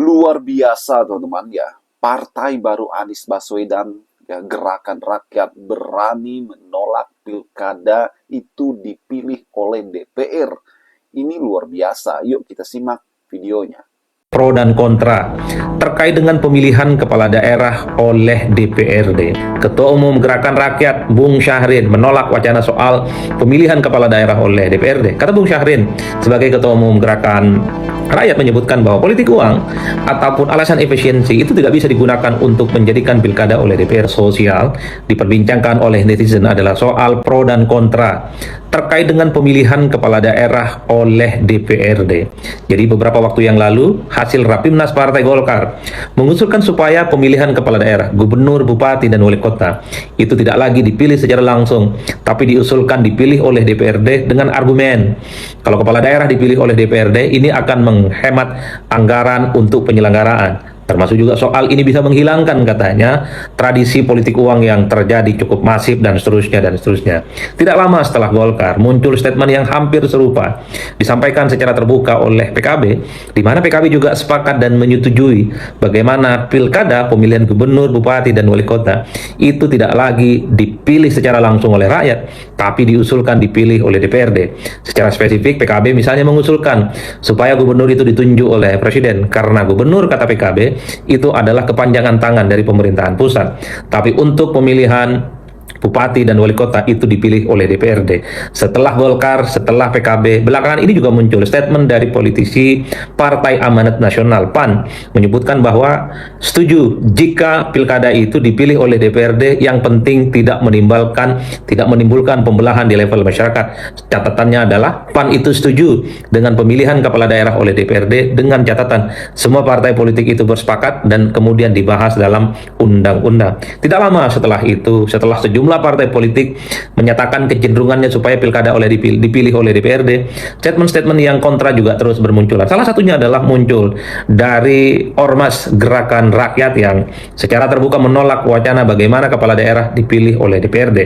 Luar biasa teman-teman ya. Partai baru Anies Baswedan, ya, Gerakan Rakyat berani menolak pilkada itu dipilih oleh DPR. Ini luar biasa. Yuk kita simak videonya. Pro dan kontra terkait dengan pemilihan kepala daerah oleh DPRD. Ketua Umum Gerakan Rakyat Bung Syahrin menolak wacana soal pemilihan kepala daerah oleh DPRD. Kata Bung Syahrin sebagai Ketua Umum Gerakan Rakyat menyebutkan bahwa politik uang ataupun alasan efisiensi itu tidak bisa digunakan untuk menjadikan pilkada oleh DPR. Sosial diperbincangkan oleh netizen adalah soal pro dan kontra terkait dengan pemilihan kepala daerah oleh DPRD. Jadi beberapa waktu yang lalu, hasil Rapimnas Partai Golkar mengusulkan supaya pemilihan kepala daerah, gubernur, bupati, dan wali kota itu tidak lagi dipilih secara langsung, tapi diusulkan dipilih oleh DPRD dengan argumen kalau kepala daerah dipilih oleh DPRD ini akan menghemat anggaran untuk penyelenggaraan. Termasuk juga soal ini bisa menghilangkan katanya tradisi politik uang yang terjadi cukup masif dan seterusnya. Tidak lama setelah Golkar muncul statement yang hampir serupa disampaikan secara terbuka oleh PKB, di mana PKB juga sepakat dan menyetujui bagaimana pilkada pemilihan gubernur, bupati, dan wali kota itu tidak lagi dipilih secara langsung oleh rakyat, tapi diusulkan dipilih oleh DPRD. Secara spesifik PKB misalnya mengusulkan supaya gubernur itu ditunjuk oleh presiden karena gubernur kata PKB itu adalah kepanjangan tangan dari pemerintahan pusat. Tapi untuk pemilihan bupati dan wali kota itu dipilih oleh DPRD. Setelah Golkar, setelah PKB, belakangan ini juga muncul statement dari politisi Partai Amanat Nasional PAN menyebutkan bahwa setuju jika pilkada itu dipilih oleh DPRD, yang penting tidak menimbulkan pembelahan di level masyarakat. Catatannya adalah PAN itu setuju dengan pemilihan kepala daerah oleh DPRD dengan catatan semua partai politik itu bersepakat dan kemudian dibahas dalam undang-undang. Tidak lama setelah itu, setelah sejumlah partai politik menyatakan kecenderungannya supaya pilkada dipilih oleh DPRD, statement-statement yang kontra juga terus bermunculan. Salah satunya adalah muncul dari Ormas Gerakan Rakyat yang secara terbuka menolak wacana bagaimana kepala daerah dipilih oleh DPRD.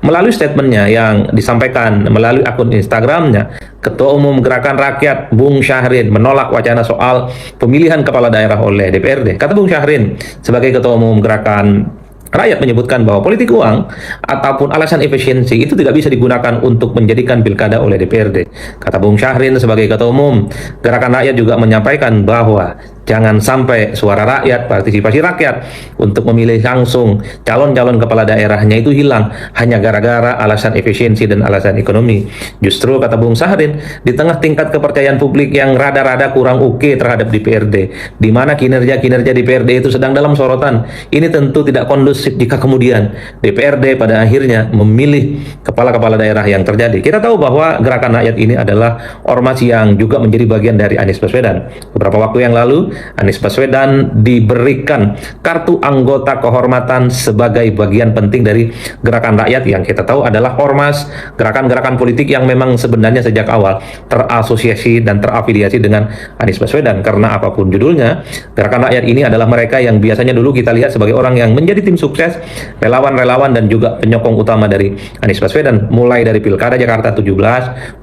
Melalui statementnya yang disampaikan melalui akun Instagramnya, Ketua Umum Gerakan Rakyat Bung Syahrin menolak wacana soal pemilihan kepala daerah oleh DPRD. Kata Bung Syahrin sebagai Ketua Umum Gerakan Rakyat menyebutkan bahwa politik uang ataupun alasan efisiensi itu tidak bisa digunakan untuk menjadikan pilkada oleh DPRD. Kata Bung Syahrin sebagai Ketua Umum Gerakan Rakyat juga menyampaikan bahwa jangan sampai suara rakyat, partisipasi rakyat untuk memilih langsung calon-calon kepala daerahnya itu hilang hanya gara-gara alasan efisiensi dan alasan ekonomi. Justru kata Bung Syahrin, di tengah tingkat kepercayaan publik yang rada-rada kurang oke terhadap DPRD, di mana kinerja DPRD itu sedang dalam sorotan, ini tentu tidak kondusif jika kemudian DPRD pada akhirnya memilih kepala-kepala daerah yang terjadi. Kita tahu bahwa Gerakan Rakyat ini adalah ormas yang juga menjadi bagian dari Anies Baswedan. Beberapa waktu yang lalu Anies Baswedan diberikan kartu anggota kehormatan sebagai bagian penting dari Gerakan Rakyat yang kita tahu adalah ormas gerakan-gerakan politik yang memang sebenarnya sejak awal terasosiasi dan terafiliasi dengan Anies Baswedan. Karena apapun judulnya, Gerakan Rakyat ini adalah mereka yang biasanya dulu kita lihat sebagai orang yang menjadi tim sukses, relawan-relawan dan juga penyokong utama dari Anies Baswedan, mulai dari Pilkada Jakarta 2017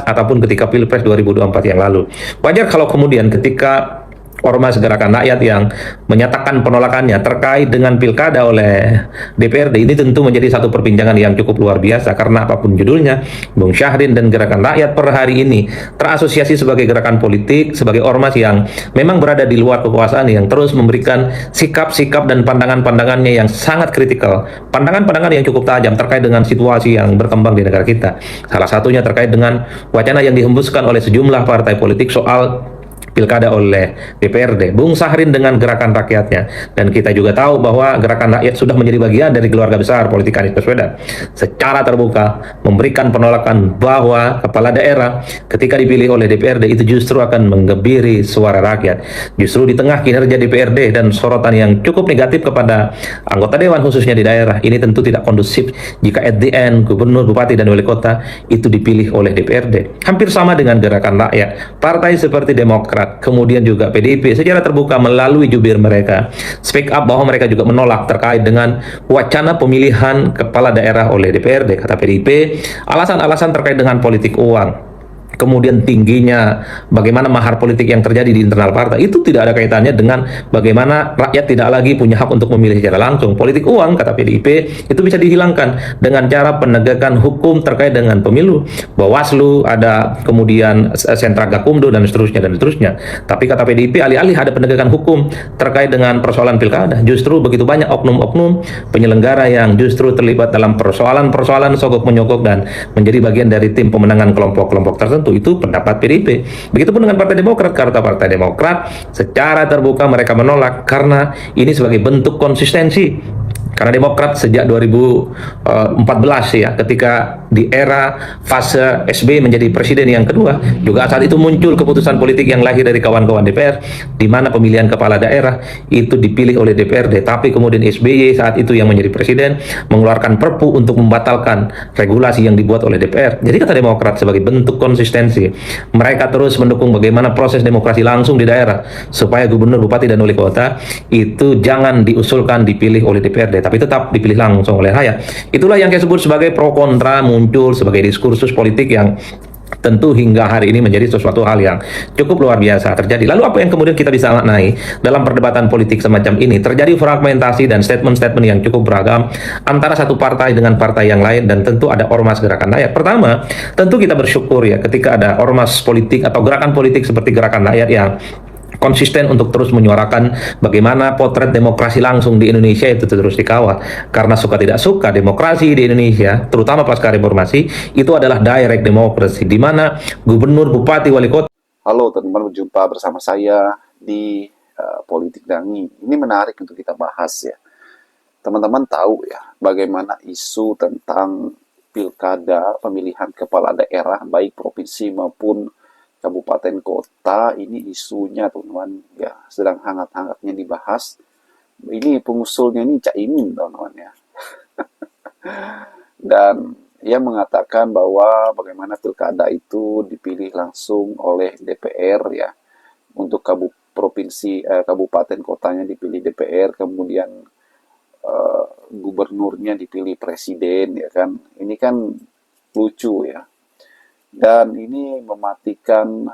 ataupun ketika Pilpres 2024 yang lalu. Wajar kalau kemudian ketika Ormas Gerakan Rakyat yang menyatakan penolakannya terkait dengan pilkada oleh DPRD ini tentu menjadi satu perbincangan yang cukup luar biasa, karena apapun judulnya, Bung Syahrin dan Gerakan Rakyat per hari ini terasosiasi sebagai gerakan politik, sebagai ormas yang memang berada di luar kekuasaan, yang terus memberikan sikap-sikap dan pandangan-pandangannya yang sangat kritikal, pandangan-pandangan yang cukup tajam terkait dengan situasi yang berkembang di negara kita. Salah satunya terkait dengan wacana yang dihembuskan oleh sejumlah partai politik soal pilkada oleh DPRD, Bung Syahrin dengan Gerakan Rakyatnya. Dan kita juga tahu bahwa Gerakan Rakyat sudah menjadi bagian dari keluarga besar politik Anies Baswedan, secara terbuka memberikan penolakan bahwa kepala daerah ketika dipilih oleh DPRD itu justru akan menggebiri suara rakyat. Justru di tengah kinerja DPRD dan sorotan yang cukup negatif kepada anggota dewan khususnya di daerah, ini tentu tidak kondusif jika at the end gubernur, bupati, dan wali kota itu dipilih oleh DPRD. Hampir sama dengan Gerakan Rakyat, partai seperti Demokrat, kemudian juga PDIP secara terbuka melalui jubir mereka speak up bahwa mereka juga menolak terkait dengan wacana pemilihan kepala daerah oleh DPRD. Kata PDIP, alasan-alasan terkait dengan politik uang kemudian tingginya bagaimana mahar politik yang terjadi di internal partai, itu tidak ada kaitannya dengan bagaimana rakyat tidak lagi punya hak untuk memilih secara langsung. Politik uang, kata PDIP, itu bisa dihilangkan dengan cara penegakan hukum terkait dengan pemilu. Bawaslu, ada kemudian sentra Gakumdo, dan seterusnya dan seterusnya. Tapi kata PDIP, alih-alih ada penegakan hukum terkait dengan persoalan pilkada, justru begitu banyak oknum-oknum penyelenggara yang justru terlibat dalam persoalan-persoalan sogok menyogok dan menjadi bagian dari tim pemenangan kelompok-kelompok tertentu. Itu pendapat PDIP. Begitupun dengan Partai Demokrat. Kata Partai Demokrat, secara terbuka mereka menolak karena ini sebagai bentuk konsistensi. Karena Demokrat sejak 2014 ya, ketika di era fase SBY menjadi presiden yang kedua, juga saat itu muncul keputusan politik yang lahir dari kawan-kawan DPR, di mana pemilihan kepala daerah itu dipilih oleh DPRD, tapi kemudian SBY saat itu yang menjadi presiden mengeluarkan Perpu untuk membatalkan regulasi yang dibuat oleh DPR. Jadi kata Demokrat, sebagai bentuk konsistensi, mereka terus mendukung bagaimana proses demokrasi langsung di daerah, supaya gubernur, bupati, dan wali kota itu jangan diusulkan dipilih oleh DPRD, tapi tetap dipilih langsung oleh rakyat. Itulah yang saya sebut sebagai pro kontra muncul sebagai diskursus politik yang tentu hingga hari ini menjadi sesuatu hal yang cukup luar biasa terjadi. Lalu apa yang kemudian kita bisa maknai dalam perdebatan politik semacam ini? Terjadi fragmentasi dan statement-statement yang cukup beragam antara satu partai dengan partai yang lain, dan tentu ada ormas gerakan rakyat. Pertama, tentu kita bersyukur ya ketika ada ormas politik atau gerakan politik seperti gerakan rakyat yang konsisten untuk terus menyuarakan bagaimana potret demokrasi langsung di Indonesia itu terus dikawal. Karena suka tidak suka, demokrasi di Indonesia, terutama pasca reformasi, itu adalah direct democracy, di mana gubernur, bupati, wali kota. Halo teman-teman, berjumpa bersama saya di Politik Dangi. Ini menarik untuk kita bahas ya. Teman-teman tahu ya bagaimana isu tentang pilkada, pemilihan kepala daerah, baik provinsi maupun kabupaten kota, ini isunya teman-teman ya sedang hangat-hangatnya dibahas. Ini pengusulnya ini Cak Imin teman-teman ya. Dan ia mengatakan bahwa bagaimana pilkada itu dipilih langsung oleh DPR ya. Untuk provinsi, kabupaten kotanya dipilih DPR, kemudian gubernurnya dipilih presiden ya kan. Ini kan lucu ya. Dan ini mematikan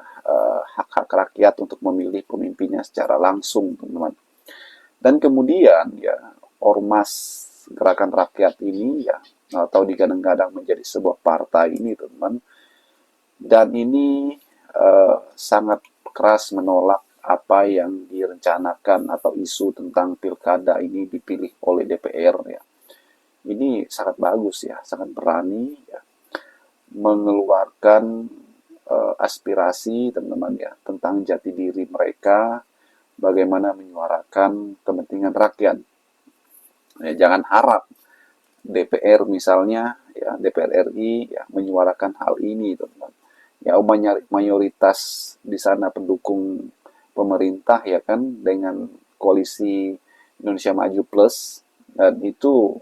hak-hak rakyat untuk memilih pemimpinnya secara langsung, teman-teman. Dan kemudian ya ormas gerakan rakyat ini ya, atau digadang-gadang menjadi sebuah partai ini, teman-teman. Dan ini sangat keras menolak apa yang direncanakan atau isu tentang pilkada ini dipilih oleh DPR ya. Ini sangat bagus ya, sangat berani ya, mengeluarkan aspirasi teman-teman ya tentang jati diri mereka, bagaimana menyuarakan kepentingan rakyat. Ya, jangan harap DPR misalnya ya, DPR RI ya menyuarakan hal ini teman-teman. Ya mayoritas di sana pendukung pemerintah ya kan, dengan koalisi Indonesia Maju Plus, dan itu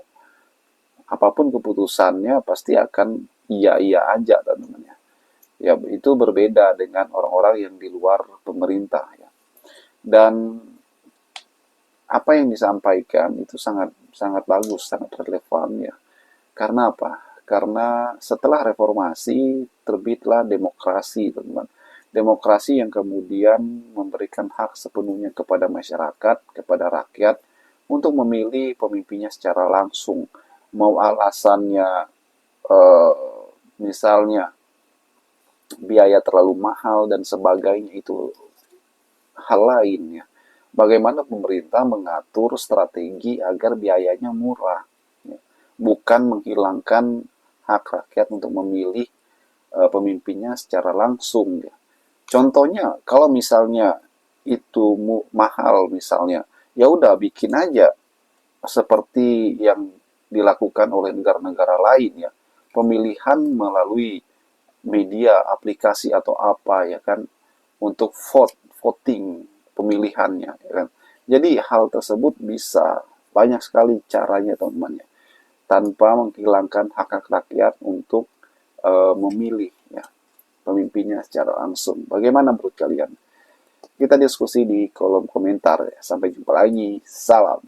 apapun keputusannya pasti akan iya-iya aja teman-teman ya. Ya itu berbeda dengan orang-orang yang di luar pemerintah ya. Dan apa yang disampaikan itu sangat sangat bagus, sangat relevan ya. Karena apa? Karena setelah reformasi terbitlah demokrasi teman-teman. Demokrasi yang kemudian memberikan hak sepenuhnya kepada masyarakat, kepada rakyat untuk memilih pemimpinnya secara langsung. Mau alasannya misalnya biaya terlalu mahal dan sebagainya, itu hal lain ya. Bagaimana pemerintah mengatur strategi agar biayanya murah ya. Bukan menghilangkan hak rakyat untuk memilih pemimpinnya secara langsung ya. Contohnya kalau misalnya itu mahal misalnya, ya udah bikin aja seperti yang dilakukan oleh negara-negara lain ya, pemilihan melalui media, aplikasi atau apa ya kan, untuk voting pemilihannya ya kan. Jadi hal tersebut bisa banyak sekali caranya teman-teman ya, tanpa menghilangkan hak-hak rakyat untuk memilih ya pemimpinnya secara langsung. Bagaimana menurut kalian? Kita diskusi di kolom komentar ya. Sampai jumpa lagi. Salam.